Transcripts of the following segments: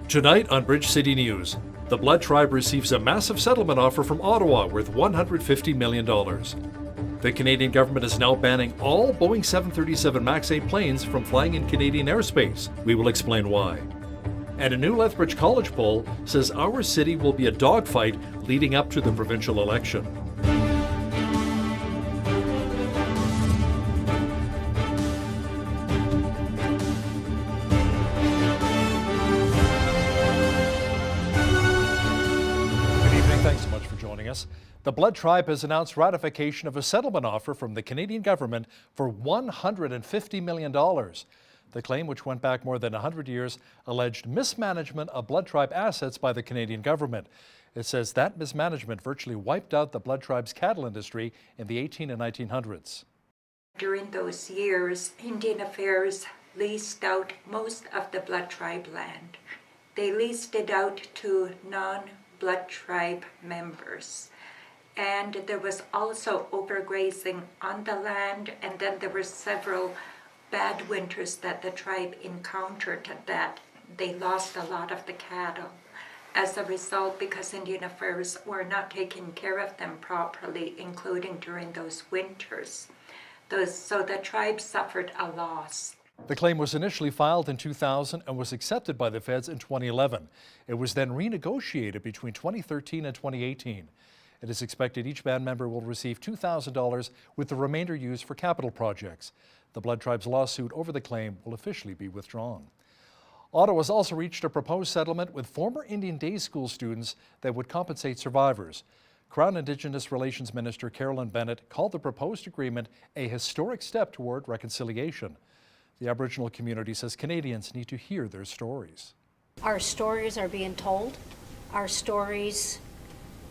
Tonight on Bridge City News, the Blood Tribe receives a massive settlement offer from Ottawa worth $150 million. The Canadian government is now banning all Boeing 737 MAX 8 planes from flying in Canadian airspace. We will explain why. And a new Lethbridge College poll says our city will be a dogfight leading up to the provincial election. Thanks so much for joining us. The Blood Tribe has announced ratification of a settlement offer from the Canadian government for $150 million. The claim, which went back more than 100 years, alleged mismanagement of Blood Tribe assets by the Canadian government. It says that mismanagement virtually wiped out the Blood Tribe's cattle industry in the 1800s and 1900s. During those years, Indian Affairs leased out most of the Blood Tribe land. They leased it out to non-Blood Tribe members. And there was also overgrazing on the land, and then there were several bad winters that the tribe encountered that they lost a lot of the cattle as a result, because Indian Affairs were not taking care of them properly, including during those winters. So the tribe suffered a loss. The claim was initially filed in 2000 and was accepted by the feds in 2011. It was then renegotiated between 2013 and 2018. It is expected each band member will receive $2,000, with the remainder used for capital projects. The Blood Tribe's lawsuit over the claim will officially be withdrawn. Ottawa has also reached a proposed settlement with former Indian Day School students that would compensate survivors. Crown Indigenous Relations Minister Carolyn Bennett called the proposed agreement a historic step toward reconciliation. The Aboriginal community says Canadians need to hear their stories. Our stories are being told. Our stories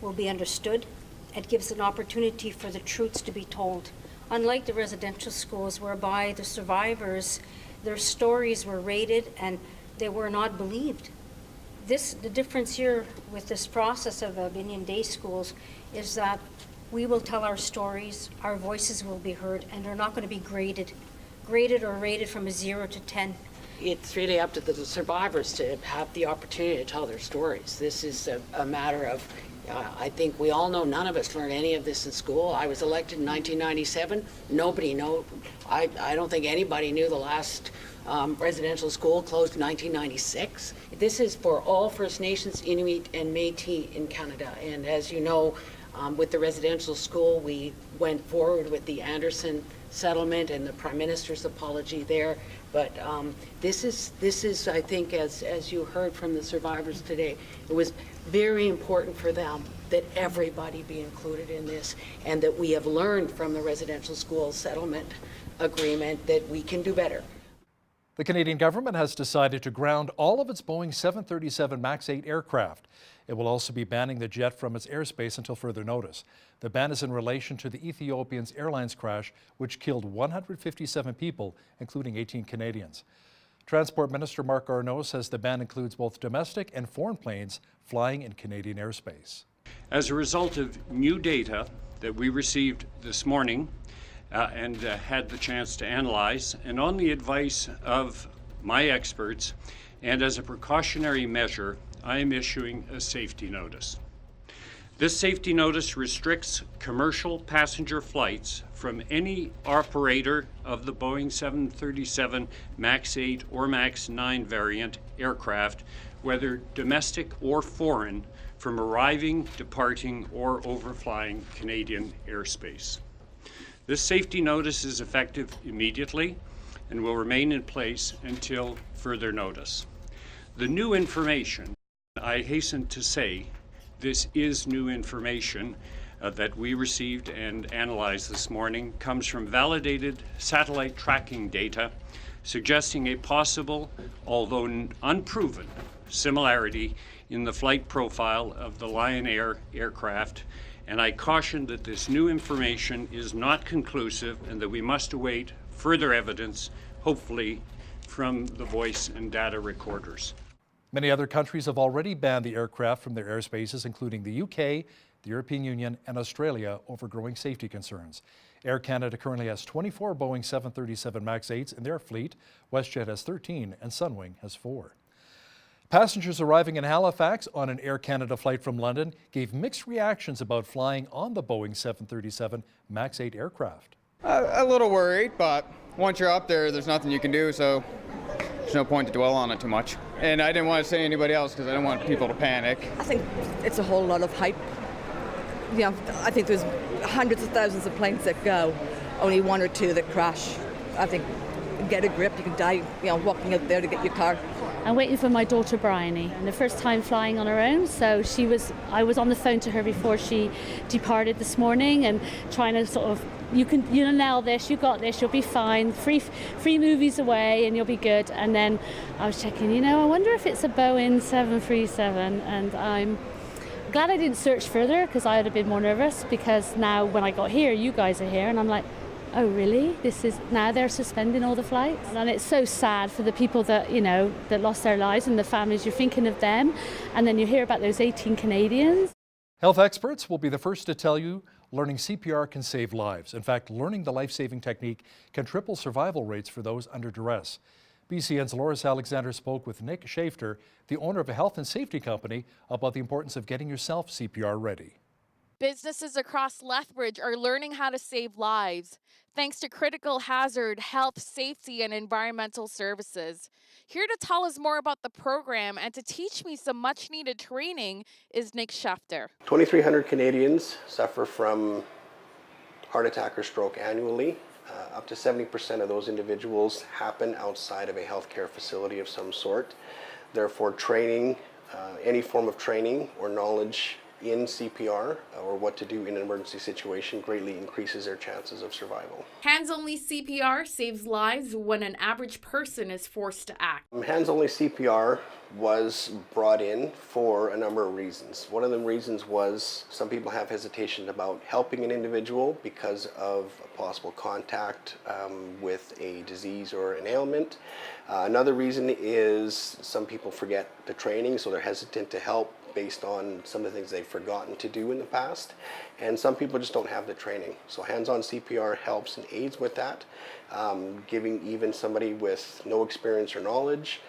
will be understood. It gives an opportunity for the truths to be told. Unlike the residential schools, whereby the survivors, their stories were rated and they were not believed. The difference here with this process of Indian Day schools is that we will tell our stories, our voices will be heard, and they're not going to be graded or rated from a 0 to 10. It's really up to the survivors to have the opportunity to tell their stories. This is a matter of, I think we all know, none of us learned any of this in school. I was elected in 1997. Nobody knew. I don't think anybody knew the last residential school closed in 1996. This is for all First Nations, Inuit, and Métis in Canada. And as you know, with the residential school, we went forward with the Anderson settlement and the Prime Minister's apology there. But this is, I think, as you heard from the survivors today, it was very important for them that everybody be included in this, and that we have learned from the residential school settlement agreement that we can do better. The Canadian government has decided to ground all of its Boeing 737 MAX 8 aircraft. It will also be banning the jet from its airspace until further notice. The ban is in relation to the Ethiopian Airlines crash, which killed 157 people, including 18 Canadians. Transport Minister Marc Garneau says the ban includes both domestic and foreign planes flying in Canadian airspace. As a result of new data that we received this morning and had the chance to analyze, and on the advice of my experts, and as a precautionary measure, I am issuing a safety notice. This safety notice restricts commercial passenger flights from any operator of the Boeing 737 MAX 8 or MAX 9 variant aircraft, whether domestic or foreign, from arriving, departing, or overflying Canadian airspace. This safety notice is effective immediately and will remain in place until further notice. The new information, I hasten to say, this is new information that we received and analyzed this morning, comes from validated satellite tracking data suggesting a possible, although unproven, similarity in the flight profile of the Lion Air aircraft, and I caution that this new information is not conclusive and that we must await further evidence, hopefully from the voice and data recorders. Many other countries have already banned the aircraft from their airspaces, including the UK, the European Union, and Australia, over growing safety concerns. Air Canada currently has 24 Boeing 737 MAX 8s in their fleet. WestJet has 13, and Sunwing has 4. Passengers arriving in Halifax on an Air Canada flight from London gave mixed reactions about flying on the Boeing 737 MAX 8 aircraft. A little worried, but once you're up there, there's nothing you can do, so there's no point to dwell on it too much. And I didn't want to say anybody else because I don't want people to panic. I think it's a whole lot of hype. You know, I think there's hundreds of thousands of planes that go, only one or two that crash. I think get a grip, you can die, walking out there to get your car. I'm waiting for my daughter Bryony, and the first time flying on her own, so I was on the phone to her before she departed this morning and trying to sort of, you nail this, you got this, you'll be fine, free movies away and you'll be good. And then I was checking, I wonder if it's a Boeing 737, and I'm glad I didn't search further because I would have been more nervous, because now when I got here, you guys are here and I'm like, oh really? Now they're suspending all the flights? And it's so sad for the people that, that lost their lives and the families. You're thinking of them, and then you hear about those 18 Canadians. Health experts will be the first to tell you learning CPR can save lives. In fact, learning the life-saving technique can triple survival rates for those under duress. BCN's Loris Alexander spoke with Nick Shafter, the owner of a health and safety company, about the importance of getting yourself CPR ready. Businesses across Lethbridge are learning how to save lives thanks to critical hazard, health, safety, and environmental services. Here to tell us more about the program and to teach me some much-needed training is Nick Shafter. 2,300 Canadians suffer from heart attack or stroke annually. Up to 70% of those individuals happen outside of a healthcare facility of some sort. Therefore, training, any form of training or knowledge in CPR or what to do in an emergency situation greatly increases their chances of survival. Hands-only CPR saves lives when an average person is forced to act. Hands-only CPR was brought in for a number of reasons. One of the reasons was some people have hesitation about helping an individual because of a possible contact with a disease or an ailment. Another reason is some people forget the training, so they're hesitant to help based on some of the things they've forgotten to do in the past, and some people just don't have the training. So hands-on CPR helps and aids with that, giving even somebody with no experience or knowledge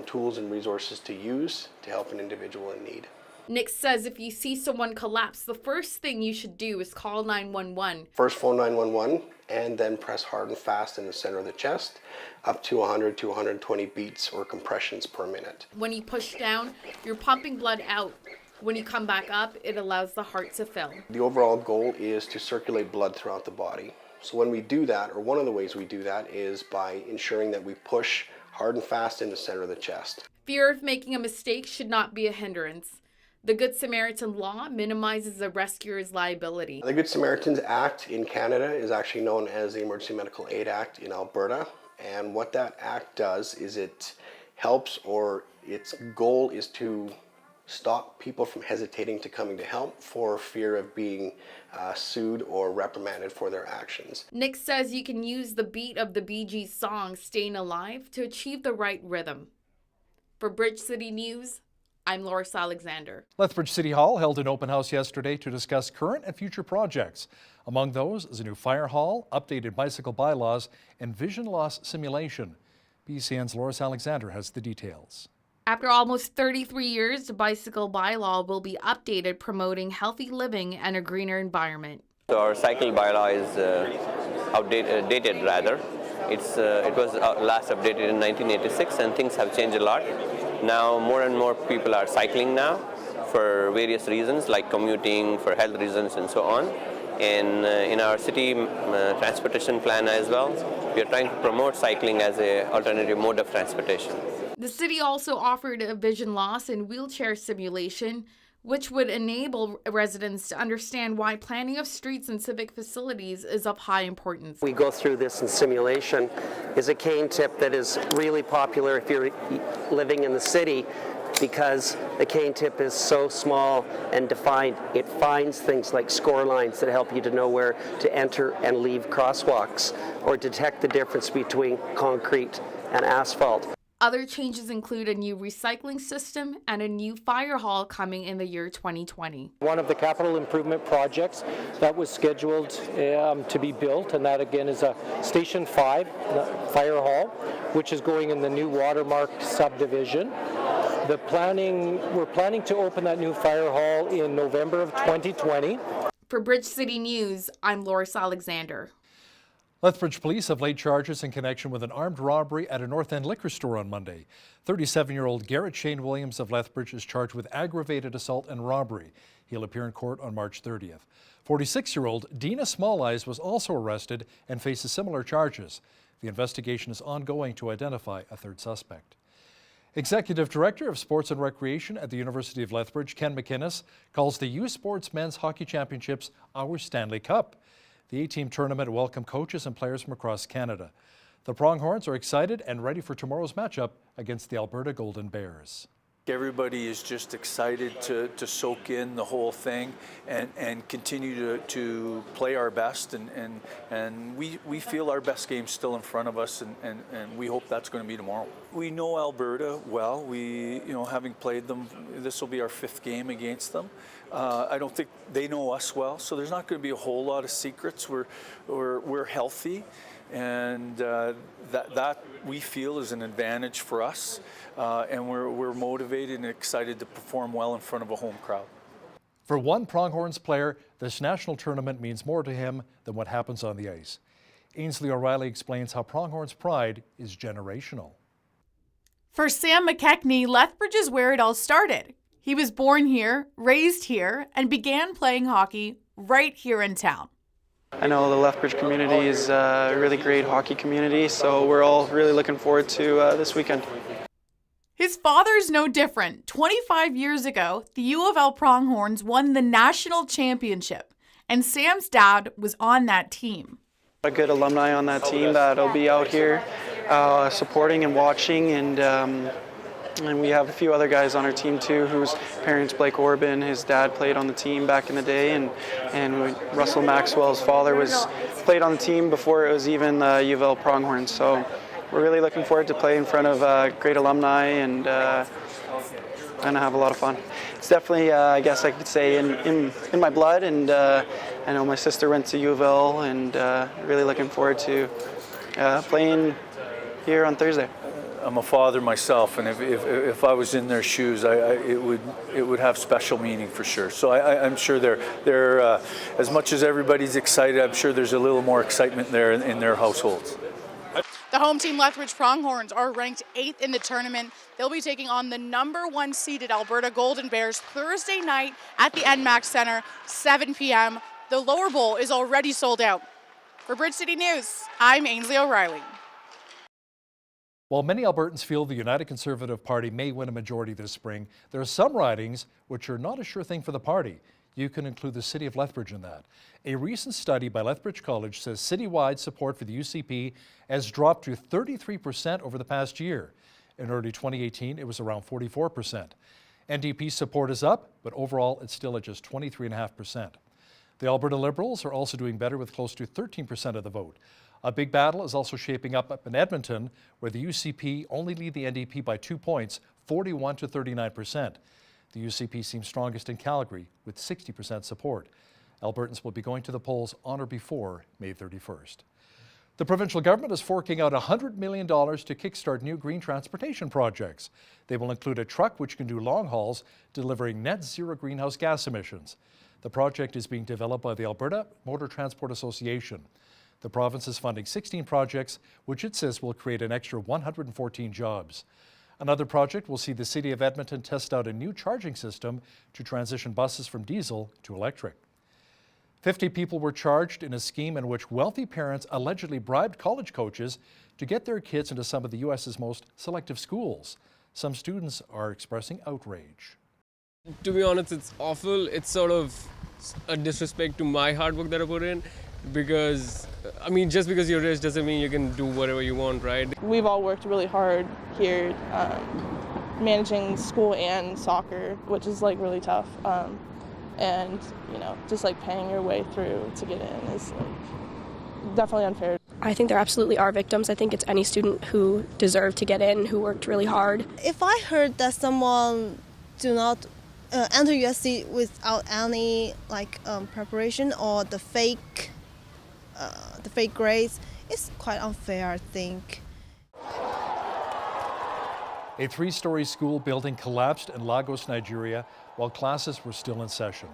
tools and resources to use to help an individual in need. Nick says if you see someone collapse, the first thing you should do is call 911. First phone 911 and then press hard and fast in the center of the chest, up to 100 to 120 beats or compressions per minute. When you push down, you're pumping blood out. When you come back up, it allows the heart to fill. The overall goal is to circulate blood throughout the body. So when we do that, or one of the ways we do that is by ensuring that we push hard and fast in the center of the chest. Fear of making a mistake should not be a hindrance. The Good Samaritan law minimizes the rescuer's liability. The Good Samaritan's Act in Canada is actually known as the Emergency Medical Aid Act in Alberta. And what that act does is it helps, or its goal is to stop people from hesitating to coming to help for fear of being sued or reprimanded for their actions. Nick says you can use the beat of the Bee Gees song Staying Alive to achieve the right rhythm. For Bridge City News, I'm Loris Alexander. Lethbridge City Hall held an open house yesterday to discuss current and future projects. Among those is a new fire hall, updated bicycle bylaws, and vision loss simulation. BCN's Loris Alexander has the details. After almost 33 years, the bicycle bylaw will be updated, promoting healthy living and a greener environment. So our cycle bylaw is dated rather. It was last updated in 1986, and things have changed a lot. Now more and more people are cycling now for various reasons, like commuting, for health reasons, and so on. And in our city transportation plan as well, we are trying to promote cycling as an alternative mode of transportation. The city also offered a vision loss and wheelchair simulation, which would enable residents to understand why planning of streets and civic facilities is of high importance. We go through this in simulation is a cane tip that is really popular if you're living in the city, because the cane tip is so small and defined. It finds things like score lines that help you to know where to enter and leave crosswalks, or detect the difference between concrete and asphalt. Other changes include a new recycling system and a new fire hall coming in the year 2020. One of the capital improvement projects that was scheduled to be built, and that again is a Station 5 fire hall, which is going in the new Watermark subdivision. we're planning to open that new fire hall in November of 2020. For Bridge City News, I'm Loris Alexander. Lethbridge police have laid charges in connection with an armed robbery at a North End liquor store on Monday. 37-year-old Garrett Shane Williams of Lethbridge is charged with aggravated assault and robbery. He'll appear in court on March 30th. 46-year-old Dina Smalleyes was also arrested and faces similar charges. The investigation is ongoing to identify a third suspect. Executive Director of Sports and Recreation at the University of Lethbridge, Ken McInnes, calls the U Sports Men's Hockey Championships our Stanley Cup. The 8-team tournament will welcome coaches and players from across Canada. The Pronghorns are excited and ready for tomorrow's matchup against the Alberta Golden Bears. Everybody is just excited to soak in the whole thing and continue to play our best, and we feel our best game's still in front of us, and we hope that's going to be tomorrow. We know Alberta well. Having played them, this will be our 5th game against them. I don't think they know us well, so there's not going to be a whole lot of secrets. We're healthy, and that we feel is an advantage for us, and we're motivated and excited to perform well in front of a home crowd. For one Pronghorns player, this national tournament means more to him than what happens on the ice. Ainsley O'Reilly explains how Pronghorns pride is generational. For Sam McKechnie, Lethbridge is where it all started. He was born here, raised here, and began playing hockey right here in town. I know the Lethbridge community is a really great hockey community, so we're all really looking forward to this weekend. His father's no different. 25 years ago, the U of L Pronghorns won the national championship, and Sam's dad was on that team. A good alumni on that team that'll be out here supporting and watching, and we have a few other guys on our team too whose parents, Blake Orban, his dad played on the team back in the day, and Russell Maxwell's father played on the team before it was even the U of L Pronghorns. So we're really looking forward to play in front of great alumni and have a lot of fun. It's definitely, I guess I could say, in my blood, and I know my sister went to U of L, and really looking forward to playing here on Thursday. I'm a father myself, and if I was in their shoes, it would have special meaning for sure. So I'm sure they're as much as everybody's excited, I'm sure there's a little more excitement there in their households. The home team Lethbridge Pronghorns are ranked 8th in the tournament. They'll be taking on the #1 seeded Alberta Golden Bears Thursday night at the NMAX Center, 7 p.m. The lower bowl is already sold out. For Bridge City News, I'm Ainsley O'Reilly. While many Albertans feel the United Conservative Party may win a majority this spring, there are some ridings which are not a sure thing for the party. You can include the City of Lethbridge in that. A recent study by Lethbridge College says citywide support for the UCP has dropped to 33% over the past year. In early 2018, it was around 44%. NDP support is up, but overall it's still at just 23.5%. The Alberta Liberals are also doing better with close to 13% of the vote. A big battle is also shaping up in Edmonton, where the UCP only lead the NDP by 2 points, 41 to 39%. The UCP seems strongest in Calgary with 60% support. Albertans will be going to the polls on or before May 31st. The provincial government is forking out $100 million to kickstart new green transportation projects. They will include a truck which can do long hauls, delivering net zero greenhouse gas emissions. The project is being developed by the Alberta Motor Transport Association. The province is funding 16 projects, which it says will create an extra 114 jobs. Another project will see the City of Edmonton test out a new charging system to transition buses from diesel to electric. 50 people were charged in a scheme in which wealthy parents allegedly bribed college coaches to get their kids into some of the U.S.'s most selective schools. Some students are expressing outrage. To be honest, it's awful. It's sort of a disrespect to my hard work that I put in, because, I mean, just because you're rich doesn't mean you can do whatever you want, right? We've all worked really hard here, managing school and soccer, which is like really tough. And, you know, just like paying your way through to get in is like definitely unfair. I think there absolutely are victims. I think it's any student who deserved to get in, who worked really hard. If I heard that someone do not enter USC without any preparation or the fake grades, it's quite unfair, I think. A 3-story school building collapsed in Lagos, Nigeria, while classes were still in session.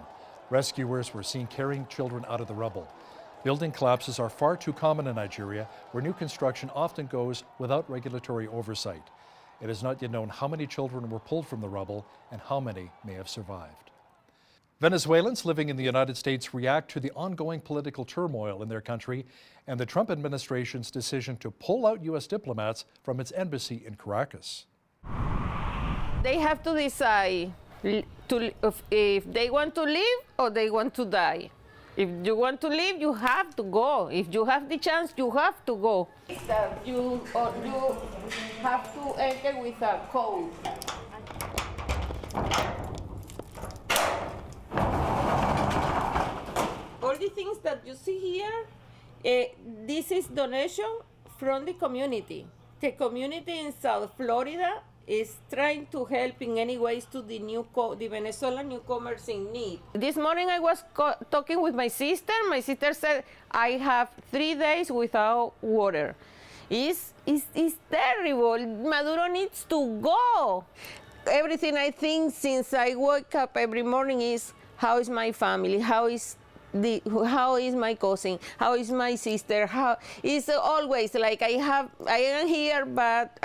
Rescuers were seen carrying children out of the rubble. Building collapses are far too common in Nigeria, where new construction often goes without regulatory oversight. It is not yet known how many children were pulled from the rubble and how many may have survived. Venezuelans living in the United States react to the ongoing political turmoil in their country and the Trump administration's decision to pull out U.S. diplomats from its embassy in Caracas. They have to decide if they want to live or they want to die. If you want to live, you have to go. If you have the chance, you have to go. You have to enter with a code. All the things that you see here, this is donation from the community. The community in South Florida is trying to help in any ways to the Venezuelan newcomers in need. This morning I was talking with my sister. My sister said, I have 3 days without water. It's terrible. Maduro needs to go. Everything I think since I wake up every morning is, how is my family? How is my cousin? How is my sister? It's always like I am here, but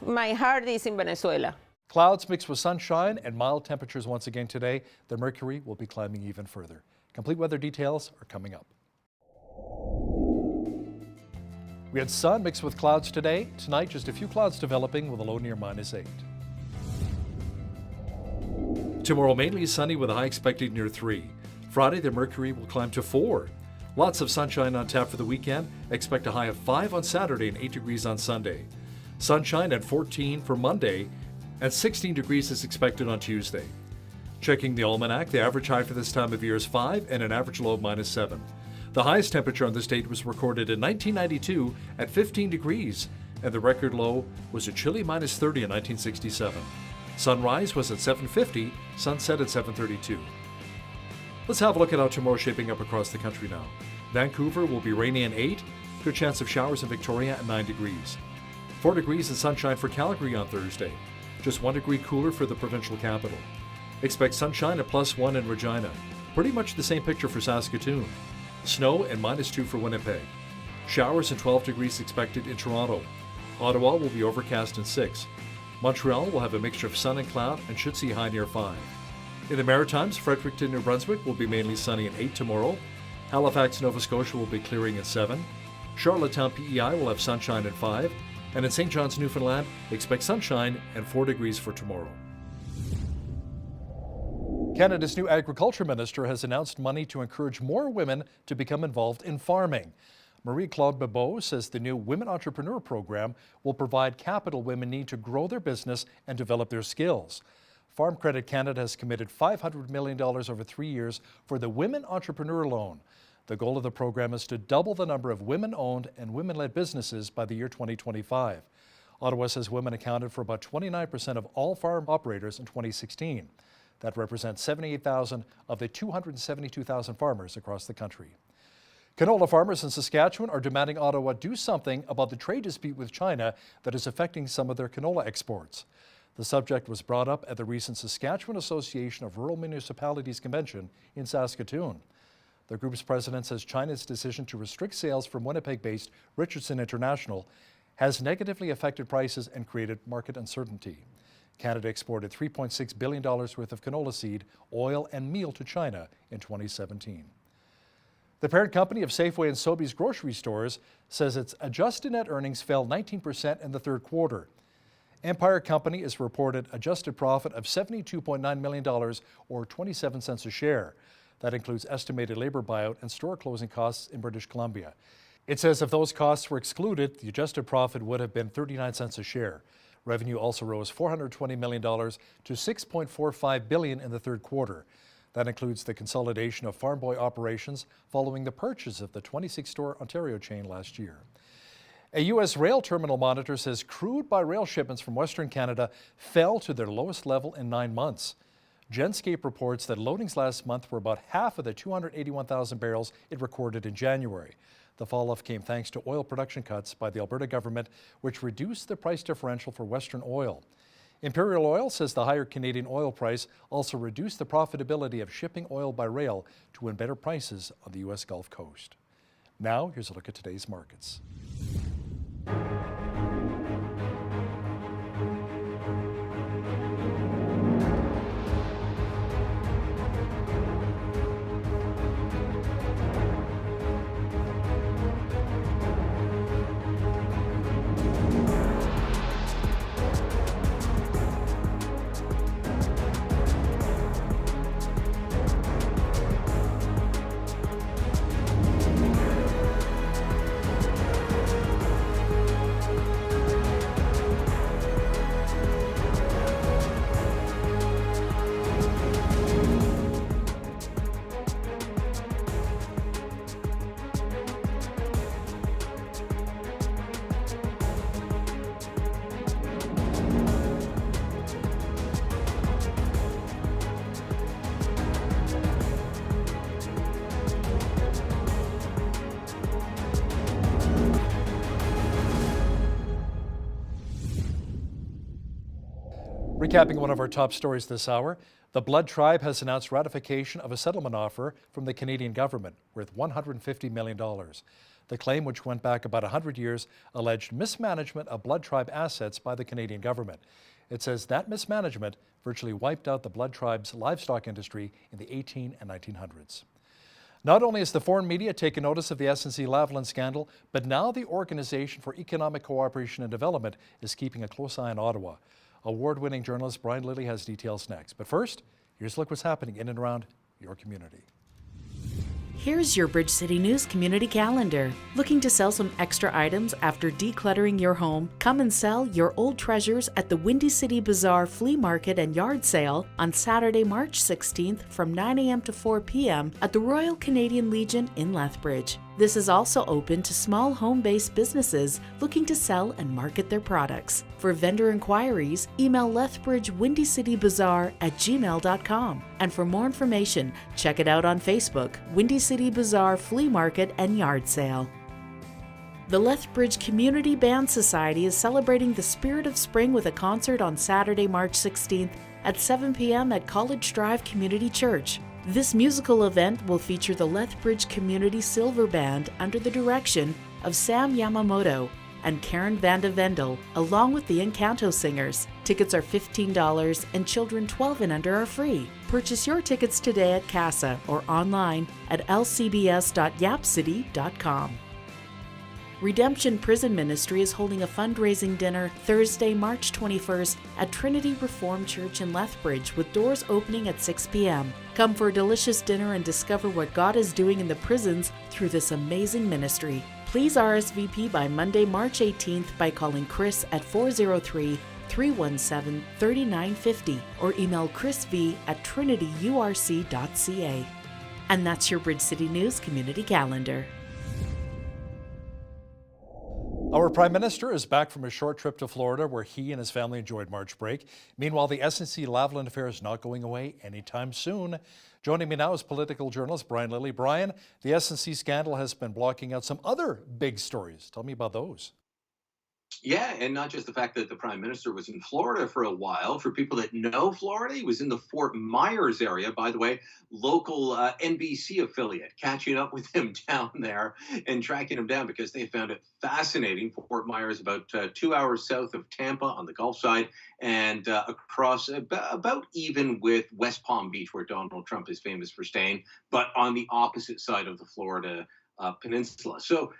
my heart is in Venezuela. Clouds mixed with sunshine and mild temperatures once again today. The mercury will be climbing even further. Complete weather details are coming up. We had sun mixed with clouds today. Tonight, just a few clouds developing with a low near -8. Tomorrow, mainly sunny with a high expected near 3. Friday, the mercury will climb to 4. Lots of sunshine on tap for the weekend. Expect a high of 5 on Saturday and 8 degrees on Sunday. Sunshine at 14 for Monday, and 16 degrees is expected on Tuesday. Checking the almanac, the average high for this time of year is 5 and an average low of -7. The highest temperature on this date was recorded in 1992 at 15 degrees, and the record low was a chilly -30 in 1967. Sunrise was at 7:50, sunset at 7:32. Let's have a look at how tomorrow's shaping up across the country now. Vancouver will be rainy and 8, good chance of showers in Victoria at 9 degrees. 4 degrees and sunshine for Calgary on Thursday. Just 1 degree cooler for the provincial capital. Expect sunshine at +1 in Regina. Pretty much the same picture for Saskatoon. Snow and -2 for Winnipeg. Showers and 12 degrees expected in Toronto. Ottawa will be overcast and 6. Montreal will have a mixture of sun and cloud and should see a high near 5. In the Maritimes, Fredericton, New Brunswick will be mainly sunny and 8 tomorrow. Halifax, Nova Scotia will be clearing at 7. Charlottetown, PEI will have sunshine at 5. And in St. John's, Newfoundland, expect sunshine and 4 degrees for tomorrow. Canada's new agriculture minister has announced money to encourage more women to become involved in farming. Marie-Claude Bebeau says the new Women Entrepreneur Program will provide capital women need to grow their business and develop their skills. Farm Credit Canada has committed $500 million over 3 years for the Women Entrepreneur Loan. The goal of the program is to double the number of women-owned and women-led businesses by the year 2025. Ottawa says women accounted for about 29% of all farm operators in 2016. That represents 78,000 of the 272,000 farmers across the country. Canola farmers in Saskatchewan are demanding Ottawa do something about the trade dispute with China that is affecting some of their canola exports. The subject was brought up at the recent Saskatchewan Association of Rural Municipalities Convention in Saskatoon. The group's president says China's decision to restrict sales from Winnipeg-based Richardson International has negatively affected prices and created market uncertainty. Canada exported $3.6 billion worth of canola seed, oil, and meal to China in 2017. The parent company of Safeway and Sobeys grocery stores says its adjusted net earnings fell 19% in the third quarter. Empire Company has reported adjusted profit of $72.9 million or 27 cents a share. That includes estimated labor buyout and store closing costs in British Columbia. It says if those costs were excluded, the adjusted profit would have been 39 cents a share. Revenue also rose $420 million to $6.45 billion in the third quarter. That includes the consolidation of Farm Boy operations following the purchase of the 26-store Ontario chain last year. A U.S. rail terminal monitor says crude by rail shipments from Western Canada fell to their lowest level in 9 months. Genscape reports that loadings last month were about half of the 281,000 barrels it recorded in January. The fall-off came thanks to oil production cuts by the Alberta government, which reduced the price differential for Western oil. Imperial Oil says the higher Canadian oil price also reduced the profitability of shipping oil by rail to win better prices on the U.S. Gulf Coast. Now, here's a look at today's markets. Recapping one of our top stories this hour, the Blood Tribe has announced ratification of a settlement offer from the Canadian government worth $150 million. The claim, which went back about 100 years, alleged mismanagement of Blood Tribe assets by the Canadian government. It says that mismanagement virtually wiped out the Blood Tribe's livestock industry in the 18 and 1900s. Not only has the foreign media taken notice of the SNC-Lavalin scandal, but now the Organization for Economic Cooperation and Development is keeping a close eye on Ottawa. Award-winning journalist Brian Lilly has details next. But first, here's a look what's happening in and around your community. Here's your Bridge City News community calendar. Looking to sell some extra items after decluttering your home? Come and sell your old treasures at the Windy City Bazaar Flea Market and Yard Sale on Saturday, March 16th from 9 a.m. to 4 p.m. at the Royal Canadian Legion in Lethbridge. This is also open to small home-based businesses looking to sell and market their products. For vendor inquiries, email lethbridgewindycitybazaar@gmail.com. And for more information, check it out on Facebook, Windy City Bazaar Flea Market and Yard Sale. The Lethbridge Community Band Society is celebrating the spirit of spring with a concert on Saturday, March 16th at 7 p.m. at College Drive Community Church. This musical event will feature the Lethbridge Community Silver Band under the direction of Sam Yamamoto and Karen Vanda Vendel, along with the Encanto Singers. Tickets are $15 and children 12 and under are free. Purchase your tickets today at CASA or online at lcbs.yapcity.com. Redemption Prison Ministry is holding a fundraising dinner Thursday, March 21st at Trinity Reformed Church in Lethbridge with doors opening at 6 p.m. Come for a delicious dinner and discover what God is doing in the prisons through this amazing ministry. Please RSVP by Monday, March 18th by calling Chris at 403-317-3950 or email chrisv@trinityurc.ca. And that's your Bridge City News community calendar. Our Prime Minister is back from a short trip to Florida where he and his family enjoyed March break. Meanwhile, the SNC-Lavalin affair is not going away anytime soon. Joining me now is political journalist Brian Lilly. Brian, the SNC scandal has been blocking out some other big stories. Tell me about those. Yeah, and not just the fact that the Prime Minister was in Florida for a while. For people that know Florida, he was in the Fort Myers area, by the way, local NBC affiliate, catching up with him down there and tracking him down because they found it fascinating. Fort Myers, about 2 hours south of Tampa on the Gulf side and across about even with West Palm Beach, where Donald Trump is famous for staying, but on the opposite side of the Florida peninsula. So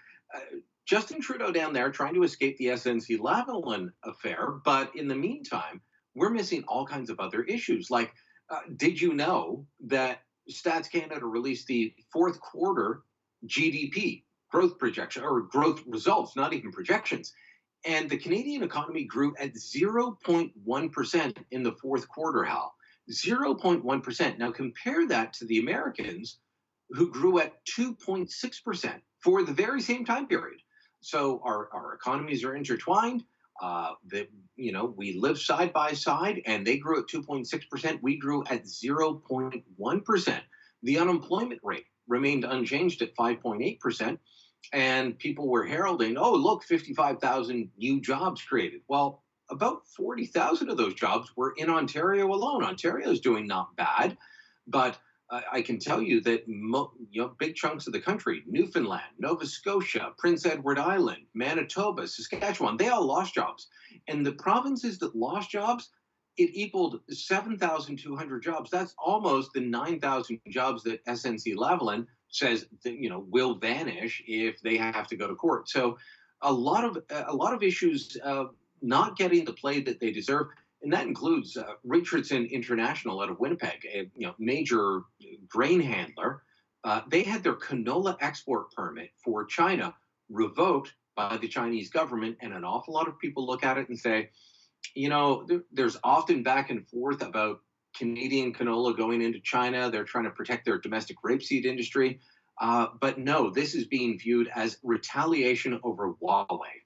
Justin Trudeau down there trying to escape the SNC-Lavalin affair, but in the meantime, we're missing all kinds of other issues. Like, did you know that Stats Canada released the fourth quarter GDP growth projection, or growth results, not even projections, and the Canadian economy grew at 0.1% in the fourth quarter, Hal. 0.1%. Now compare that to the Americans, who grew at 2.6% for the very same time period. So our economies are intertwined. We live side by side, and they grew at 2.6%. We grew at 0.1%. The unemployment rate remained unchanged at 5.8%. And people were heralding, oh, look, 55,000 new jobs created. Well, about 40,000 of those jobs were in Ontario alone. Ontario is doing not bad, but I can tell you that big chunks of the country, Newfoundland, Nova Scotia, Prince Edward Island, Manitoba, Saskatchewan, they all lost jobs. And the provinces that lost jobs, it equaled 7,200 jobs. That's almost the 9,000 jobs that SNC-Lavalin says that, will vanish if they have to go to court. So a lot of issues not getting the play that they deserve. And that includes Richardson International out of Winnipeg, a major grain handler. They had their canola export permit for China revoked by the Chinese government, and an awful lot of people look at it and say, there's often back and forth about Canadian canola going into China. They're trying to protect their domestic rapeseed industry. But no, this is being viewed as retaliation over Huawei.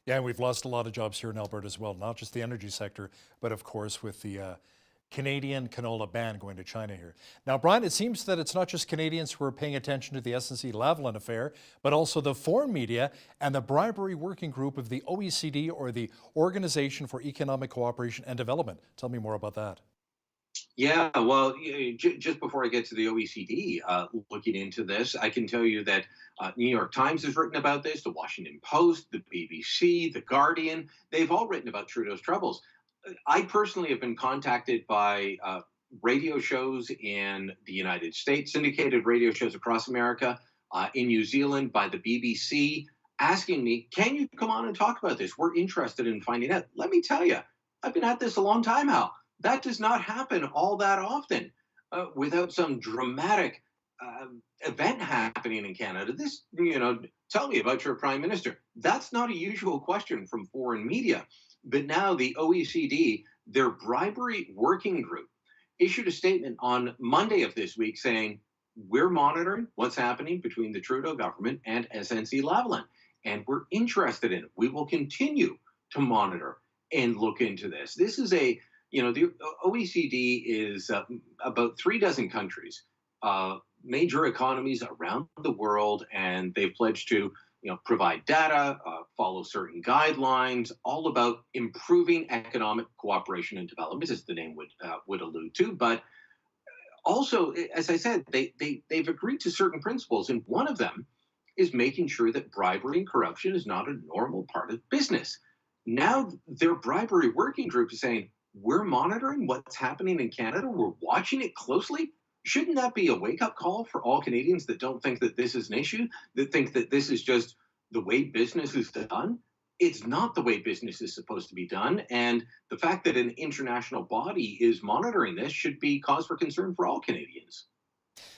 Yeah, and we've lost a lot of jobs here in Alberta as well, not just the energy sector, but of course with the Canadian canola ban going to China here. Now, Brian, it seems that it's not just Canadians who are paying attention to the SNC-Lavalin affair, but also the foreign media and the bribery working group of the OECD, or the Organization for Economic Cooperation and Development. Tell me more about that. Yeah, well, just before I get to the OECD looking into this, I can tell you that New York Times has written about this, the Washington Post, the BBC, the Guardian, they've all written about Trudeau's troubles. I personally have been contacted by radio shows in the United States, syndicated radio shows across America, in New Zealand, by the BBC, asking me, can you come on and talk about this? We're interested in finding out. Let me tell you, I've been at this a long time, Hal. That does not happen all that often without some dramatic event happening in Canada. This, tell me about your prime minister. That's not a usual question from foreign media. But now the OECD, their bribery working group, issued a statement on Monday of this week saying, we're monitoring what's happening between the Trudeau government and SNC-Lavalin, and we're interested in it. We will continue to monitor and look into this. This is the OECD is about 36 countries, major economies around the world, and they've pledged to provide data, follow certain guidelines, all about improving economic cooperation and development, as the name would allude to. But also, as I said, they've agreed to certain principles, and one of them is making sure that bribery and corruption is not a normal part of business. Now, their bribery working group is saying, we're monitoring what's happening in Canada. We're watching it closely. Shouldn't that be a wake-up call for all Canadians that don't think that this is an issue, that think that this is just the way business is done? It's not the way business is supposed to be done. And the fact that an international body is monitoring this should be cause for concern for all Canadians.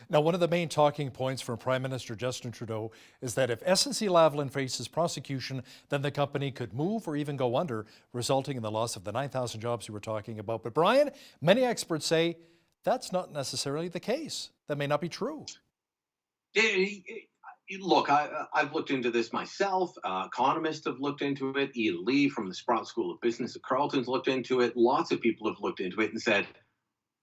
Now, one of the main talking points from Prime Minister Justin Trudeau is that if SNC-Lavalin faces prosecution, then the company could move or even go under, resulting in the loss of the 9,000 jobs you were talking about. But Brian, many experts say that's not necessarily the case. That may not be true. Look, I've looked into this myself. Economists have looked into it. Ian Lee from the Sprott School of Business at Carleton's looked into it. Lots of people have looked into it and said,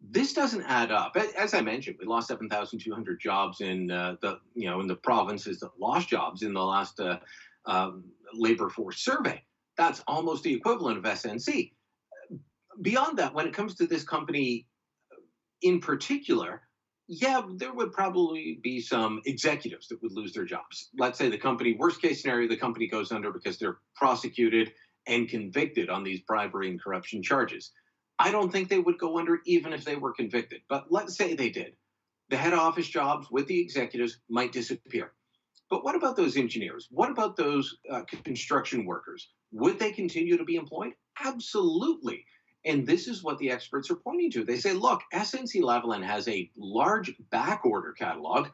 this doesn't add up. As I mentioned, we lost 7,200 jobs in the provinces that lost jobs in the last labor force survey. That's almost the equivalent of SNC. Beyond that, when it comes to this company in particular, yeah, there would probably be some executives that would lose their jobs. Let's say the company, worst case scenario, the company goes under because they're prosecuted and convicted on these bribery and corruption charges. I don't think they would go under even if they were convicted. But let's say they did. The head office jobs with the executives might disappear. But what about those engineers? What about those construction workers? Would they continue to be employed? Absolutely. And this is what the experts are pointing to. They say, look, SNC-Lavalin has a large backorder catalog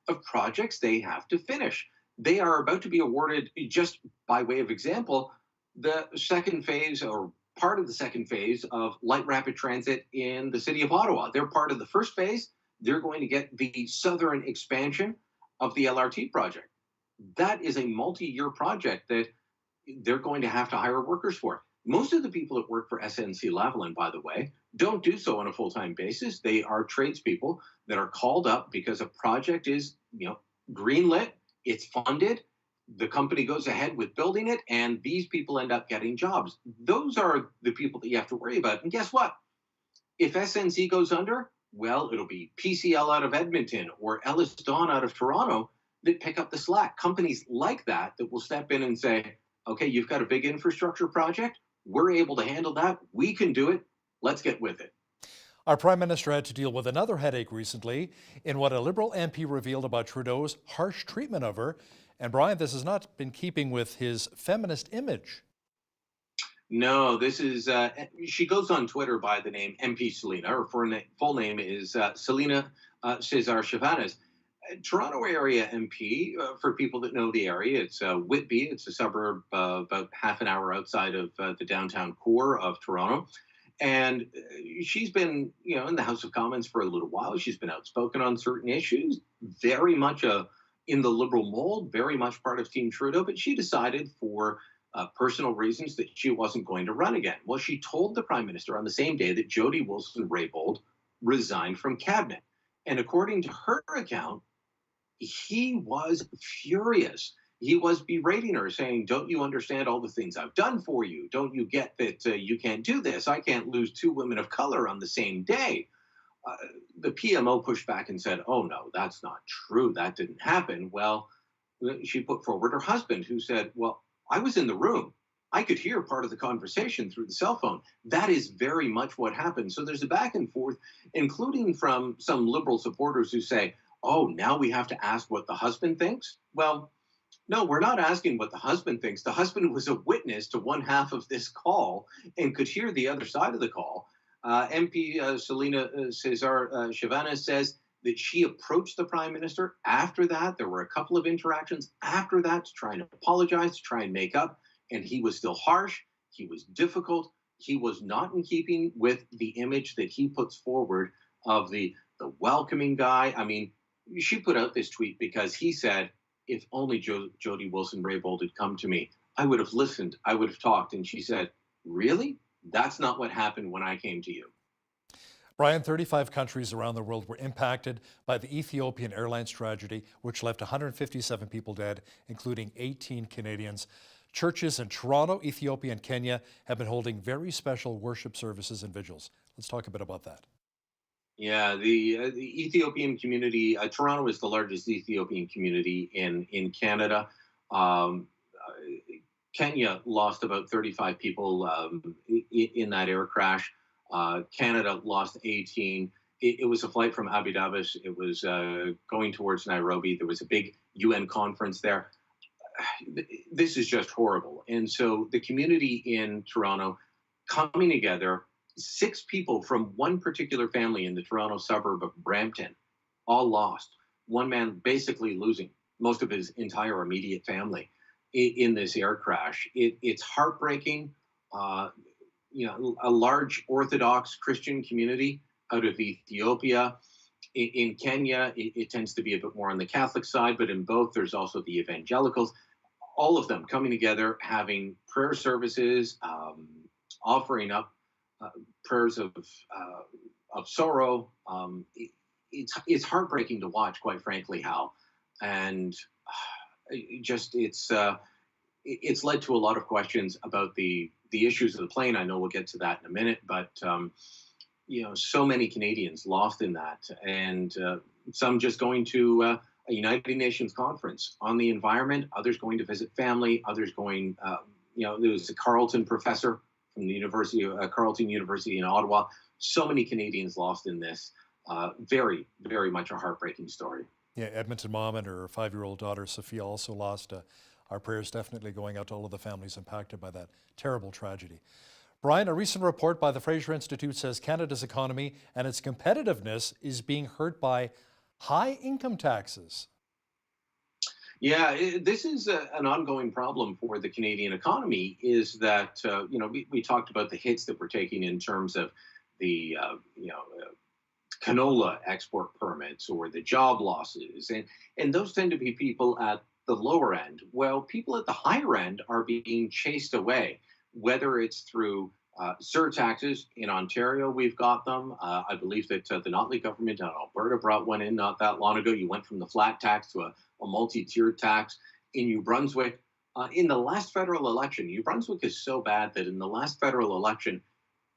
of projects they have to finish. They are about to be awarded, just by way of example, the second phase or part of the second phase of light rapid transit in the city of Ottawa. They're part of the first phase. They're going to get the southern expansion of the LRT project. That is a multi-year project that they're going to have to hire workers for. Most of the people that work for SNC-Lavalin, by the way, don't do so on a full-time basis. They are tradespeople that are called up because a project is, greenlit, it's funded. the company goes ahead with building it, and these people end up getting jobs. Those are the people that you have to worry about. And guess what? If SNC goes under, well, it'll be PCL out of Edmonton or Ellis Dawn out of Toronto that pick up the slack. Companies like that will step in and say, okay, you've got a big infrastructure project. We're able to handle that. We can do it. Let's get with it. Our Prime Minister had to deal with another headache recently in what a Liberal MP revealed about Trudeau's harsh treatment of her. And Brian, this has not been keeping with his feminist image. No, this is, she goes on Twitter by the name MP Selina. Her full name is Selina Cesar Chavannes. Toronto area MP, for people that know the area, it's Whitby. It's a suburb about half an hour outside of the downtown core of Toronto. And she's been, in the House of Commons for a little while. She's been outspoken on certain issues, very much in the Liberal mold, very much part of Team Trudeau. But she decided for personal reasons that she wasn't going to run again. Well, she told the Prime Minister on the same day that Jody Wilson-Raybould resigned from cabinet. And according to her account, he was furious. He was berating her, saying, don't you understand all the things I've done for you? Don't you get that you can't do this? I can't lose two women of color on the same day. The PMO pushed back and said, oh, no, that's not true. That didn't happen. Well, she put forward her husband, who said, well, I was in the room. I could hear part of the conversation through the cell phone. That is very much what happened. So there's a back and forth, including from some Liberal supporters who say, oh, now we have to ask what the husband thinks? Well, no, we're not asking what the husband thinks. The husband was a witness to one half of this call and could hear the other side of the call. MP Selina Cesar Chavannes says that she approached the Prime Minister after that. There were a couple of interactions after that to try and apologize, to try and make up. And he was still harsh. He was difficult. He was not in keeping with the image that he puts forward of the welcoming guy. I mean, she put out this tweet because he said, if only Jody Wilson-Raybould had come to me, I would have listened, I would have talked. And she said, really? That's not what happened when I came to you. Brian, 35 countries around the world were impacted by the Ethiopian Airlines tragedy, which left 157 people dead, including 18 Canadians. Churches in Toronto, Ethiopia, and Kenya have been holding very special worship services and vigils. Let's talk a bit about that. Yeah, the Ethiopian community, Toronto is the largest Ethiopian community in Canada. Kenya lost about 35 people in that air crash. Canada lost 18. It was a flight from Abu Dhabi. It was going towards Nairobi. There was a big UN conference there. This is just horrible. And so the community in Toronto coming together, 6 people from one particular family in the Toronto suburb of Brampton, all lost. One man basically losing most of his entire immediate family in this air crash. It's heartbreaking. A large Orthodox Christian community out of Ethiopia. In Kenya, it tends to be a bit more on the Catholic side, but in both, there's also the evangelicals. All of them coming together, having prayer services, offering up prayers of sorrow. It's heartbreaking to watch, quite frankly, Hal, and it's led to a lot of questions about the issues of the plane. I know we'll get to that in a minute, but so many Canadians lost in that, and some just going to a United Nations conference on the environment, others going to visit family, others going, there was a Carleton professor from the Carleton University in Ottawa. So many Canadians lost in this. Very, very much a heartbreaking story. Yeah, Edmonton mom and her 5-year-old daughter, Sophia, also lost. Our prayers definitely going out to all of the families impacted by that terrible tragedy. Brian, a recent report by the Fraser Institute says Canada's economy and its competitiveness is being hurt by high income taxes. Yeah, this is an ongoing problem for the Canadian economy, is that, we talked about the hits that we're taking in terms of the, canola export permits or the job losses. And those tend to be people at the lower end. Well, people at the higher end are being chased away, whether it's through surtaxes. In Ontario, we've got them. I believe that the Notley government in Alberta brought one in not that long ago. You went from the flat tax to a multi-tiered tax. in New Brunswick. In the last federal election, New Brunswick is so bad that in the last federal election,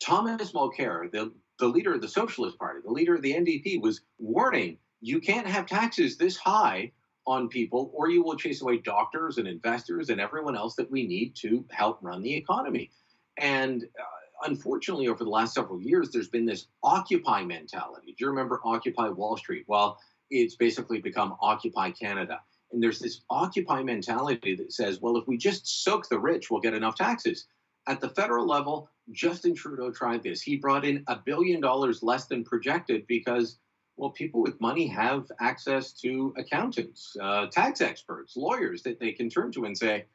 Thomas Mulcair, the leader of the Socialist Party, the leader of the NDP, was warning, you can't have taxes this high on people or you will chase away doctors and investors and everyone else that we need to help run the economy. And unfortunately, over the last several years, there's been this Occupy mentality. Do you remember Occupy Wall Street? Well, it's basically become Occupy Canada. And there's this Occupy mentality that says, well, if we just soak the rich, we'll get enough taxes. At the federal level, Justin Trudeau tried this. He brought in $1 billion less than projected because, well, people with money have access to accountants, tax experts, lawyers that they can turn to and say,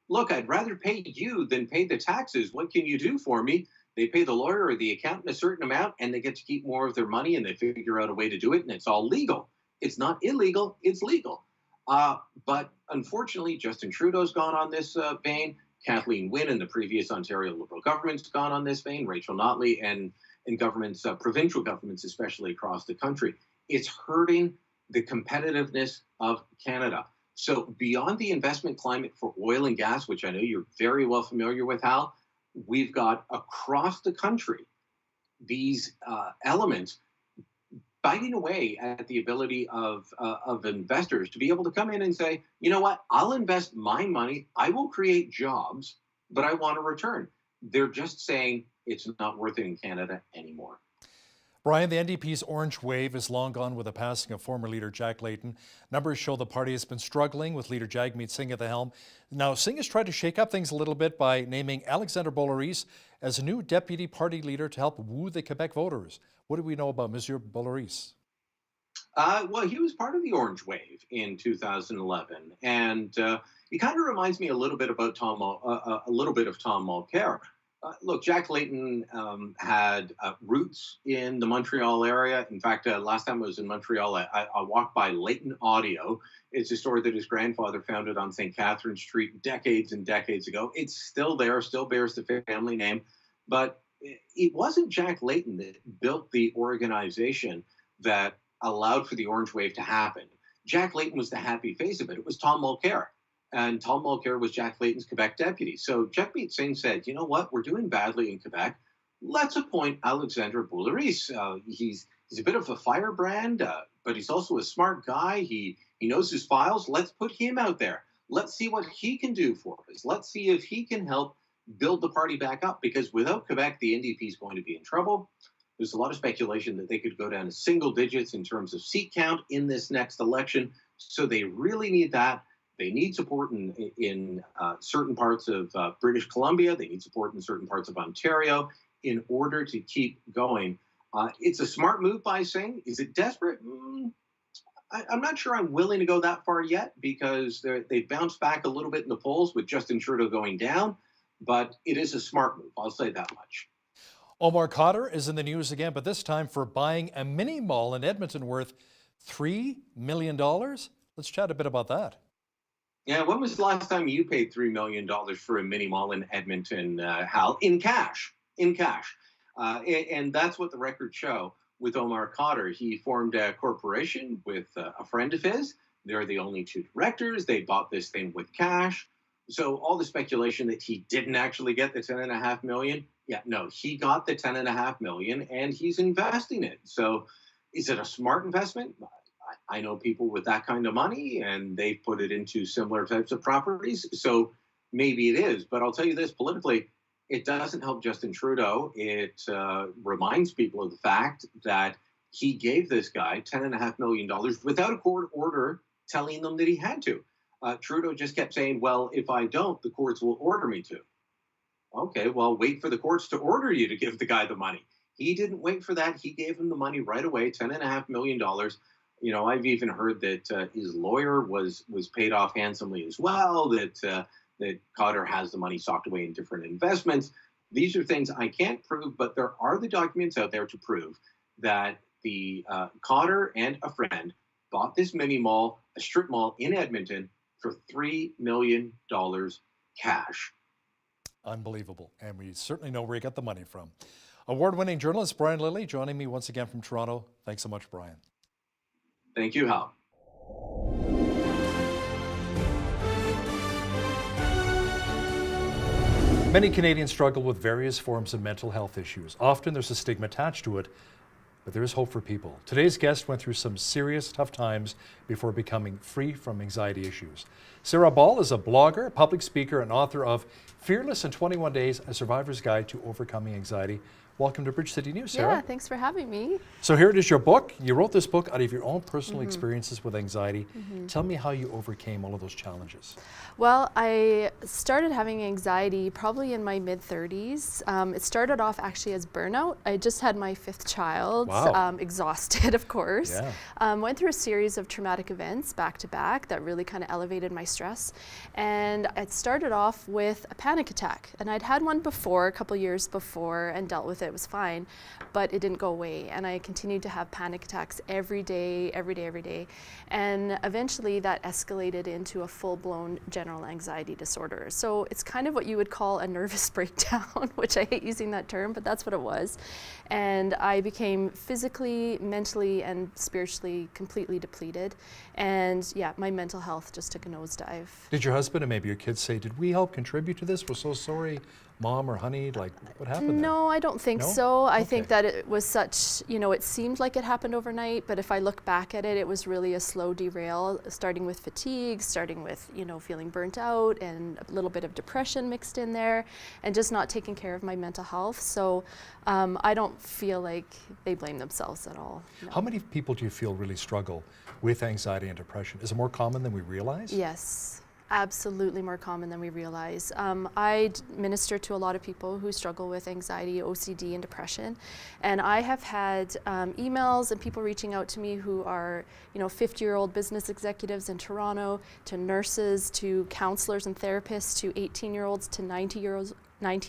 look, I'd rather pay you than pay the taxes. What can you do for me? They pay the lawyer or the accountant a certain amount and they get to keep more of their money and they figure out a way to do it and it's all legal. It's not illegal, it's legal. But unfortunately, Justin Trudeau's gone on this vein. Kathleen Wynne and the previous Ontario Liberal government's gone on this vein, Rachel Notley and governments, provincial governments, especially across the country. It's hurting the competitiveness of Canada. So beyond the investment climate for oil and gas, which I know you're very well familiar with, Hal, we've got across the country these elements biting away at the ability of investors to be able to come in and say, you know what, I'll invest my money, I will create jobs, but I want a return. They're just saying it's not worth it in Canada anymore. Brian, the NDP's orange wave is long gone with the passing of former leader Jack Layton. Numbers show the party has been struggling with leader Jagmeet Singh at the helm. Now, Singh has tried to shake up things a little bit by naming Alexander Boularice as a new deputy party leader to help woo the Quebec voters. What do we know about Monsieur Boularice? Well, he was part of the orange wave in 2011, and he kind of reminds me a little bit about Tom Mulcair. Look, Jack Layton had roots in the Montreal area. In fact, last time I was in Montreal, I walked by Layton Audio. It's a store that his grandfather founded on St. Catherine Street decades and decades ago. It's still there, still bears the family name. But it wasn't Jack Layton that built the organization that allowed for the orange wave to happen. Jack Layton was the happy face of it. It was Tom Mulcair. And Tom Mulcair was Jack Layton's Quebec deputy. So Jagmeet Singh said, you know what, we're doing badly in Quebec. Let's appoint Alexander Boularice. He's a bit of a firebrand, but he's also a smart guy. He knows his files. Let's put him out there. Let's see what he can do for us. Let's see if he can help build the party back up, because without Quebec, the NDP is going to be in trouble. There's a lot of speculation that they could go down to single digits in terms of seat count in this next election. So they really need that. They need support in certain parts of British Columbia. They need support in certain parts of Ontario in order to keep going. It's a smart move by Singh. Is it desperate? I'm not sure I'm willing to go that far yet, because they bounced back a little bit in the polls with Justin Trudeau going down. But it is a smart move. I'll say that much. Omar Khadr is in the news again, but this time for buying a mini mall in Edmonton worth $3 million. Let's chat a bit about that. Yeah, when was the last time you paid $3 million for a mini mall in Edmonton, Hal? In cash. And that's what the records show with Omar Khadr. He formed a corporation with a friend of his. They're the only two directors. They bought this thing with cash. So all the speculation that he didn't actually get the $10.5 million, yeah, no, he got the $10.5 million and he's investing it. So is it a smart investment? I know people with that kind of money and they've put it into similar types of properties. So maybe it is. But I'll tell you this, politically, it doesn't help Justin Trudeau. It reminds people of the fact that he gave this guy $10.5 million without a court order telling them that he had to. Trudeau just kept saying, well, if I don't, the courts will order me to. Okay, well, wait for the courts to order you to give the guy the money. He didn't wait for that. He gave him the money right away, $10.5 million. You know, I've even heard that his lawyer was paid off handsomely as well, that Khadr has the money socked away in different investments. These are things I can't prove, but there are the documents out there to prove that the Khadr and a friend bought this mini mall, a strip mall in Edmonton, for $3 million cash. Unbelievable. And we certainly know where he got the money from. Award-winning journalist Brian Lilley joining me once again from Toronto. Thanks so much, Brian. Thank you, Hal. Many Canadians struggle with various forms of mental health issues. Often there's a stigma attached to it, but there is hope for people. Today's guest went through some serious, tough times before becoming free from anxiety issues. Sarah Ball is a blogger, public speaker, and author of Fearless in 21 Days, A Survivor's Guide to Overcoming Anxiety. Welcome to Bridge City News, Sarah. Yeah, thanks for having me. So here it is, your book. You wrote this book out of your own personal experiences with anxiety. Tell me how you overcame all of those challenges. Well, I started having anxiety probably in my mid-30s. It started off actually as burnout. I just had my 5th child, exhausted, of course. Yeah. Went through a series of traumatic events back to back that really kind of elevated my stress. And it started off with a panic attack. And I'd had one before, a couple years before, and dealt with it. It was fine, but it didn't go away. And I continued to have panic attacks every day. And eventually that escalated into a full-blown general anxiety disorder. So it's kind of what you would call a nervous breakdown, which I hate using that term, but that's what it was. And I became physically, mentally, and spiritually completely depleted. And yeah, my mental health just took a nosedive. Did your husband and maybe your kids say, did we help contribute to this? We're so sorry, Mom or honey, like what happened there? No, I don't think so. I think that it was such, it seemed like it happened overnight, but if I look back at it, it was really a slow derail, starting with fatigue, starting with, feeling burnt out and a little bit of depression mixed in there, and just not taking care of my mental health. So I don't feel like they blame themselves at all. No. How many people do you feel really struggle with anxiety and depression? Is it more common than we realize? Yes. Absolutely more common than we realize. I minister to a lot of people who struggle with anxiety, OCD, and depression. And I have had emails and people reaching out to me who are, 50-year-old business executives in Toronto, to nurses, to counselors and therapists, to 18-year-olds, to 90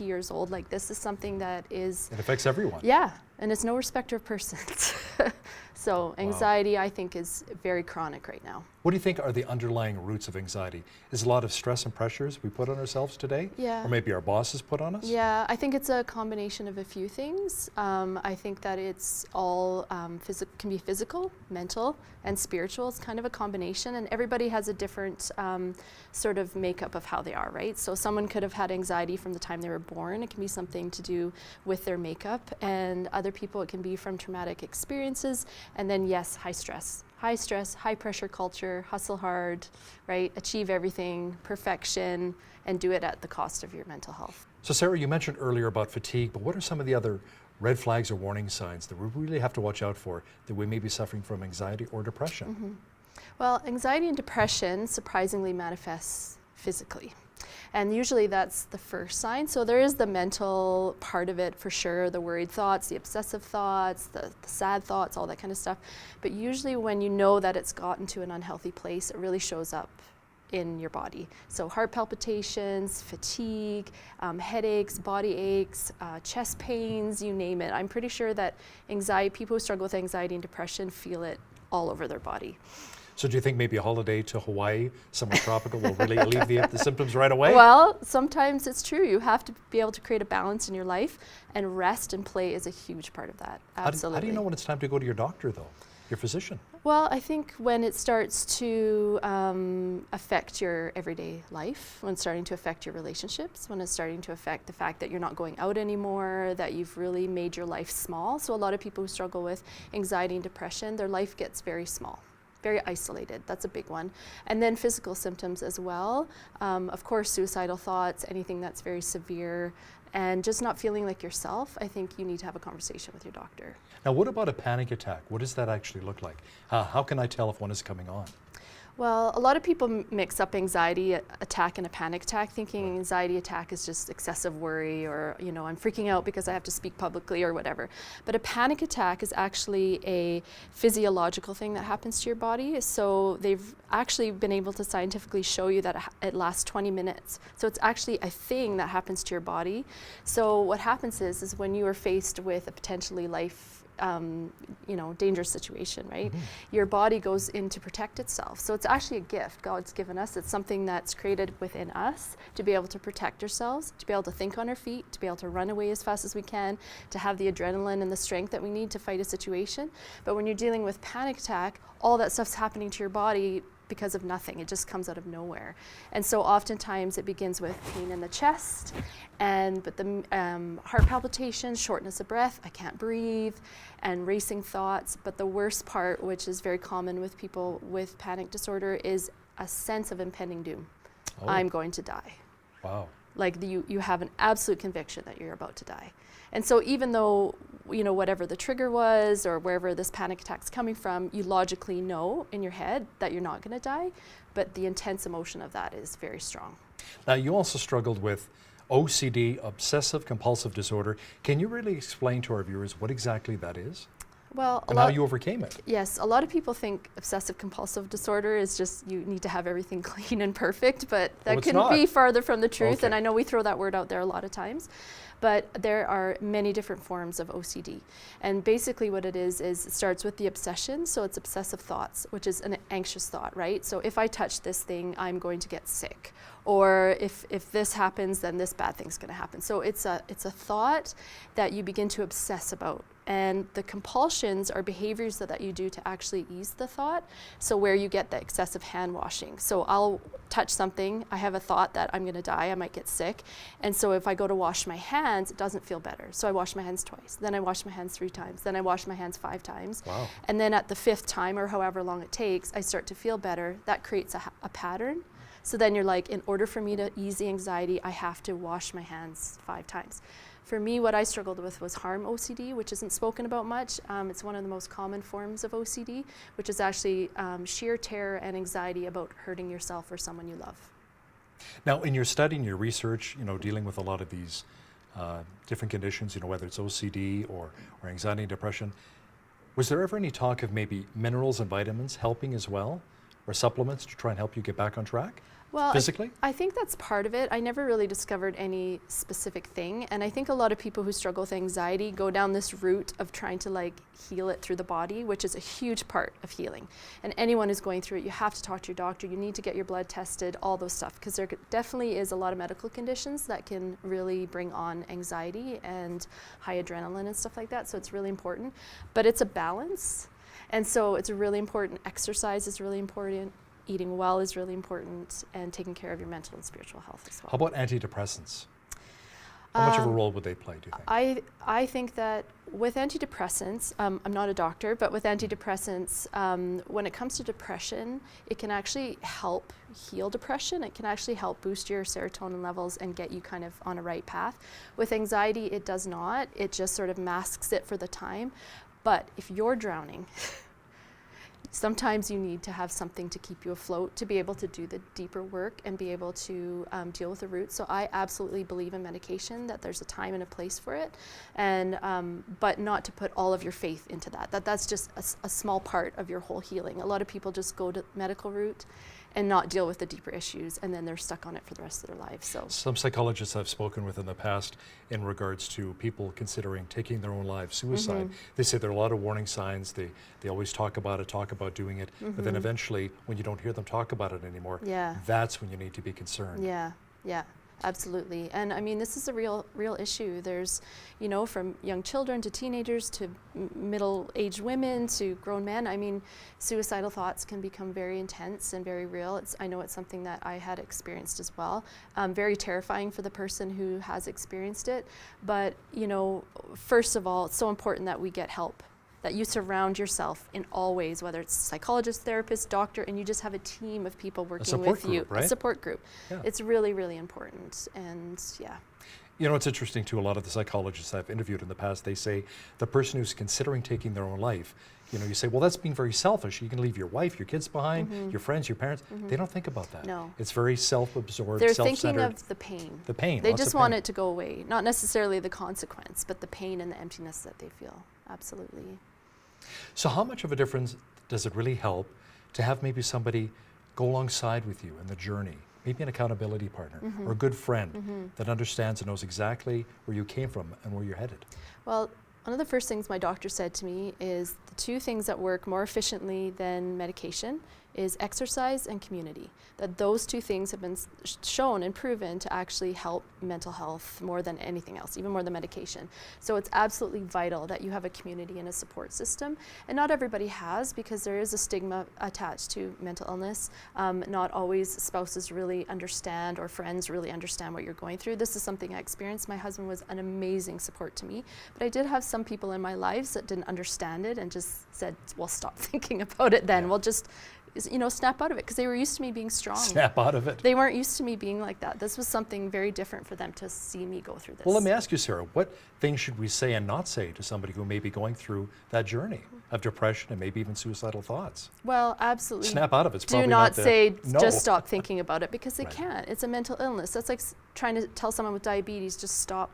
years old. Like, this is something that is... It affects everyone. Yeah, and it's no respecter of persons. So anxiety, I think, is very chronic right now. What do you think are the underlying roots of anxiety? Is it a lot of stress and pressures we put on ourselves today? Yeah. Or maybe our bosses put on us? Yeah, I think it's a combination of a few things. I think that it's all can be physical, mental, and spiritual. It's kind of a combination, and everybody has a different sort of makeup of how they are, right? So someone could have had anxiety from the time they were born. It can be something to do with their makeup, and other people it can be from traumatic experiences. And then yes, high stress, high pressure culture, hustle hard, right? Achieve everything, perfection, and do it at the cost of your mental health. So Sarah, you mentioned earlier about fatigue, but what are some of the other red flags or warning signs that we really have to watch out for that we may be suffering from anxiety or depression? Well, anxiety and depression surprisingly manifests physically. And usually that's the first sign. So there is the mental part of it for sure, the worried thoughts, the obsessive thoughts, the sad thoughts, all that kind of stuff. But usually when you know that it's gotten to an unhealthy place, it really shows up in your body. So heart palpitations, fatigue, headaches, body aches, chest pains, you name it. I'm pretty sure that people who struggle with anxiety and depression feel it all over their body. So do you think maybe a holiday to Hawaii, somewhere tropical, will really alleviate the symptoms right away? Well, sometimes it's true. You have to be able to create a balance in your life, and rest and play is a huge part of that. Absolutely. How do you know when it's time to go to your doctor, though, your physician? Well, I think when it starts to affect your everyday life, when it's starting to affect your relationships, when it's starting to affect the fact that you're not going out anymore, that you've really made your life small. So a lot of people who struggle with anxiety and depression, their life gets very small. Very isolated, that's a big one. And then physical symptoms as well. Of course, suicidal thoughts, anything that's very severe, and just not feeling like yourself. I think you need to have a conversation with your doctor. Now, what about a panic attack? What does that actually look like? How can I tell if one is coming on? Well, a lot of people mix up anxiety attack and a panic attack, thinking anxiety attack is just excessive worry or, I'm freaking out because I have to speak publicly or whatever. But a panic attack is actually a physiological thing that happens to your body. So they've actually been able to scientifically show you that it lasts 20 minutes. So it's actually a thing that happens to your body. So what happens is when you are faced with a potentially dangerous situation, right? Your body goes in to protect itself. So it's actually a gift God's given us. It's something that's created within us to be able to protect ourselves, to be able to think on our feet, to be able to run away as fast as we can, to have the adrenaline and the strength that we need to fight a situation. But when you're dealing with panic attack, all that stuff's happening to your body because of nothing. It just comes out of nowhere. And so oftentimes it begins with pain in the chest, but the heart palpitations, shortness of breath, I can't breathe, and racing thoughts. But the worst part, which is very common with people with panic disorder, is a sense of impending doom. Oh. I'm going to die. Wow. Like you have an absolute conviction that you're about to die. And so even though, whatever the trigger was or wherever this panic attack's coming from, you logically know in your head that you're not going to die, but the intense emotion of that is very strong. Now, you also struggled with OCD, obsessive compulsive disorder. Can you really explain to our viewers what exactly that is? Well, and how you overcame it? Yes, a lot of people think obsessive compulsive disorder is just you need to have everything clean and perfect, but that couldn't be farther from the truth. Okay. And I know we throw that word out there a lot of times, but there are many different forms of OCD. And basically what it is it starts with the obsession. So it's obsessive thoughts, which is an anxious thought, right? So if I touch this thing, I'm going to get sick. Or if this happens, then this bad thing's going to happen. So it's a thought that you begin to obsess about. And the compulsions are behaviors that you do to actually ease the thought. So where you get the excessive hand washing. So I'll touch something, I have a thought that I'm going to die, I might get sick. And so if I go to wash my hands, it doesn't feel better. So I wash my hands twice. Then I wash my hands 3 times. Then I wash my hands 5 times. Wow. And then at the 5th time, or however long it takes, I start to feel better. That creates a pattern. So then you're like, in order for me to ease the anxiety, I have to wash my hands 5 times. For me, what I struggled with was harm OCD, which isn't spoken about much. It's one of the most common forms of OCD, which is actually sheer terror and anxiety about hurting yourself or someone you love. Now, in your study and your research, dealing with a lot of these different conditions, whether it's OCD or anxiety and depression, was there ever any talk of maybe minerals and vitamins helping as well, or supplements to try and help you get back on track? Well, physically? I think that's part of it. I never really discovered any specific thing. And I think a lot of people who struggle with anxiety go down this route of trying to heal it through the body, which is a huge part of healing. And anyone who's going through it, you have to talk to your doctor. You need to get your blood tested, all those stuff, because there definitely is a lot of medical conditions that can really bring on anxiety and high adrenaline and stuff like that. So it's really important. But it's a balance. And so it's really important. Exercise is really important. Eating well is really important, and taking care of your mental and spiritual health as well. How about antidepressants? How much of a role would they play, do you think? I think that with antidepressants, I'm not a doctor, but with antidepressants, when it comes to depression, it can actually help heal depression. It can actually help boost your serotonin levels and get you kind of on a right path. With anxiety, it does not. It just sort of masks it for the time. But if you're drowning, sometimes you need to have something to keep you afloat, to be able to do the deeper work and be able to deal with the roots. So I absolutely believe in medication, that there's a time and a place for it, and but not to put all of your faith into that. That's just a small part of your whole healing. A lot of people just go to medical route and not deal with the deeper issues, and then they're stuck on it for the rest of their lives. So some psychologists I've spoken with in the past in regards to people considering taking their own lives, suicide, they say there are a lot of warning signs. They always talk about doing it, but then eventually when you don't hear them talk about it anymore, that's when you need to be concerned. Yeah, absolutely. And I mean, this is a real issue. There's, from young children to teenagers to middle-aged women to grown men. I mean, suicidal thoughts can become very intense and very real. I know it's something that I had experienced as well. Very terrifying for the person who has experienced it. But, first of all, it's so important that we get help, that you surround yourself in all ways, whether it's psychologist, therapist, doctor, and you just have a team of people working with you. Right? A support group. Yeah. It's really, really important. And yeah. It's interesting too, a lot of the psychologists I've interviewed in the past, they say the person who's considering taking their own life, you say, well, that's being very selfish. You can leave your wife, your kids behind, your friends, your parents. They don't think about that. No. It's very self-absorbed, They're self-centered. thinking of the pain. The pain. They just want it to go away. Not necessarily the consequence, but the pain and the emptiness that they feel. Absolutely. So how much of a difference does it really help to have maybe somebody go alongside with you in the journey, maybe an accountability partner or a good friend that understands and knows exactly where you came from and where you're headed? Well, one of the first things my doctor said to me is the 2 things that work more efficiently than medication is exercise and community. That those two things have been shown and proven to actually help mental health more than anything else, even more than medication. So it's absolutely vital that you have a community and a support system. And not everybody has, because there is a stigma attached to mental illness. Not always spouses really understand or friends really understand what you're going through. This is something I experienced. My husband was an amazing support to me, but I did have some people in my lives that didn't understand it and just said, well, stop thinking about it then. We'll just, you know, snap out of it, because they were used to me being strong. Snap out of it. They weren't used to me being like that. This was something very different for them to see me go through this. Well, let me ask you, Sarah, what things should we say and not say to somebody who may be going through that journey of depression and maybe even suicidal thoughts? Well, absolutely. Snap out of it. Do not say no. just stop thinking about it, because they Right. can't. It's a mental illness. That's like trying to tell someone with diabetes, just stop,